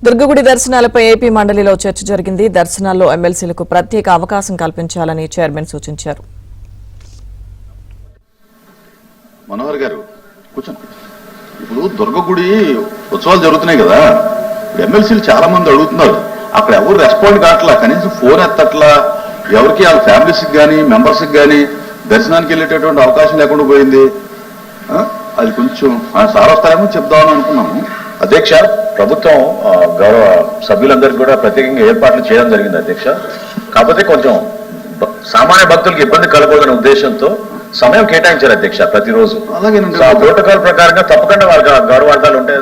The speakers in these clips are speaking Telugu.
దుర్గగుడి దర్శనాలపై ఏపీ మండలిలో చర్చ జరిగింది. దర్శనాల్లో ఎమ్మెల్సీలకు ప్రత్యేక అవకాశం కల్పించాలని చైర్మన్ సూచించారు. మనోహర్ గారు కూర్చోండి. ఇప్పుడు దుర్గగుడి ఉత్సవాలు జరుగుతున్నాయి కదా, ఎమ్మెల్సీలు చాలా మంది అడుగుతున్నారు. అక్కడ ఎవరు రెస్పాండ్ కావట్లా, కనీసం ఫోన్ ఎత్తట్లా. ఎవరికి వాళ్ళ ఫ్యామిలీస్కి కానీ మెంబర్స్కి కానీ దర్శనానికి వెళ్ళేటటువంటి అవకాశం లేకుండా పోయింది. అది కొంచెం సార్ వస్తారేమో చెప్దామని అనుకున్నాము. అధ్యక్ష, ప్రభుత్వం గౌరవ సభ్యులందరికీ కూడా ప్రత్యేకంగా ఏర్పాట్లు చేయడం జరిగింది అధ్యక్ష. కాకపోతే కొంచెం సామాన్య భక్తులకు ఇబ్బంది కలగకూడదనే ఉద్దేశంతో సమయం కేటాయించారు అధ్యక్ష. ప్రతిరోజు అలాగే ప్రోటోకాల్ ప్రకారంగా తప్పకుండా వాళ్ళకి గౌరవార్థాలు ఉంటే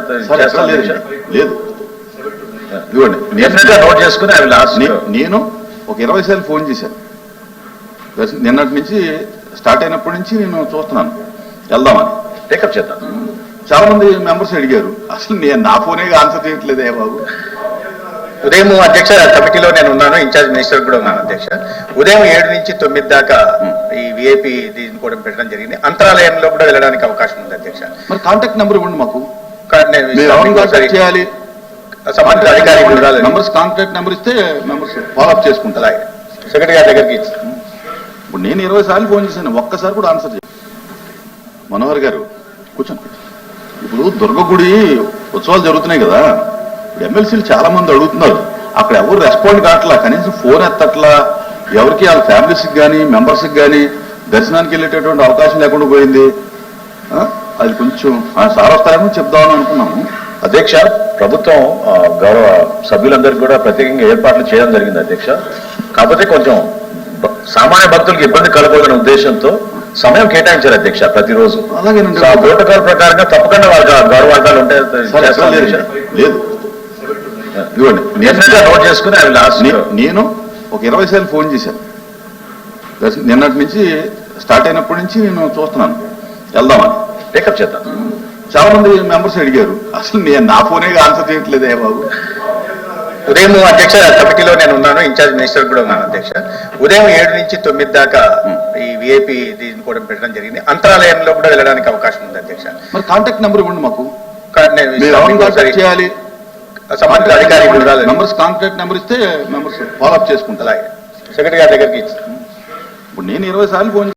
లేదు. నోట్ చేసుకుని అవి లాస్ట్ నేను ఒక 20 సార్లు ఫోన్ చేశాను. నిన్నటి నుంచి స్టార్ట్ అయినప్పటి నుంచి నేను చూస్తున్నాను వెళ్దామని. టేకప్ చేద్దాం. చాలా మంది మెంబర్స్ అడిగారు, అసలు నేను నా ఫోనే ఆన్సర్ చేయట్లేదే బాబు. ఉదయం అధ్యక్ష కమిటీలో నేను ఉన్నాను, ఇన్ఛార్జ్ మినిస్టర్ కూడా ఉన్నాను అధ్యక్ష. ఉదయం 7 నుంచి 9 దాకా ఈ విఐపి దీన్ని కూడా పెట్టడం జరిగింది. అంతరాలయంలో కూడా వెళ్ళడానికి అవకాశం ఉంది అధ్యక్ష. మరి కాంటాక్ట్ నెంబర్ ఇవ్వండి మాకు, చేయాలి. సంబంధిత అధికారి మెంబర్స్ కాంటాక్ట్ నెంబర్ ఇస్తే మెంబర్స్ ఫాలో అప్ చేసుకుంటారు. సెక్రటరీ గారి దగ్గరికి ఇప్పుడు నేను 20 సార్లు ఫోన్ చేశాను, ఒక్కసారి కూడా ఆన్సర్ చేయాలి. మనోహర్ గారు కూర్చోండి. ఇప్పుడు దుర్గగుడి ఉత్సవాలు జరుగుతున్నాయి కదా, ఇప్పుడు ఎమ్మెల్సీలు చాలా మంది అడుగుతున్నారు. అక్కడ ఎవరు రెస్పాండ్ కావట్లా, కనీసం ఫోన్ ఎత్తట్లా. ఎవరికి వాళ్ళ ఫ్యామిలీస్కి కానీ మెంబర్స్కి కానీ దర్శనానికి వెళ్ళేటటువంటి అవకాశం లేకుండా పోయింది. అది కొంచెం సార్ వస్తారేమో చెప్దామని అనుకున్నాము. అధ్యక్ష, ప్రభుత్వం గౌరవ సభ్యులందరికీ కూడా ప్రత్యేకంగా ఏర్పాట్లు చేయడం జరిగింది అధ్యక్ష. కాకపోతే కొంచెం సామాన్య భక్తులకు ఇబ్బంది కలగకూడదనే ఉద్దేశంతో సమయం కేటాయించారు అధ్యక్ష. ప్రతిరోజు అలాగే ప్రోటోకాల్ ప్రకారంగా తప్పకుండా వాళ్ళకి గౌరవార్థాలు ఉంటే లేదు. నోట్ చేసుకుని అవి లాస్ట్ నేను ఒక 20 సార్లు ఫోన్ చేశాను. నిన్నటి నుంచి స్టార్ట్ అయినప్పటి నుంచి నేను చూస్తున్నాను వెళ్దామని. టేకప్ చేద్దాం. చాలా మంది మెంబర్స్ అడిగారు, అసలు నేను నా ఫోనే ఆన్సర్ చేయట్లేదే బాబు. ఉదయం అధ్యక్ష కమిటీలో నేను ఉన్నాను, ఇన్ఛార్జ్ మినిస్టర్ కూడా ఉన్నాను అధ్యక్ష. ఉదయం 7 నుంచి 9 దాకా ఈ విఐపి దీన్ని కూడా పెట్టడం జరిగింది. అంతరాలయంలో కూడా వెళ్ళడానికి అవకాశం ఉంది అధ్యక్ష. మరి కాంటాక్ట్ నెంబర్ ఇవ్వండి మాకు, చేయాలి. సంబంధిత అధికారి మెంబర్స్ కాంటాక్ట్ నెంబర్ ఇస్తే మెంబర్స్ ఫాలో అప్ చేసుకుంటారు. సెక్రటరీ గారి దగ్గరికి ఇప్పుడు నేను 20 సార్లు ఫోన్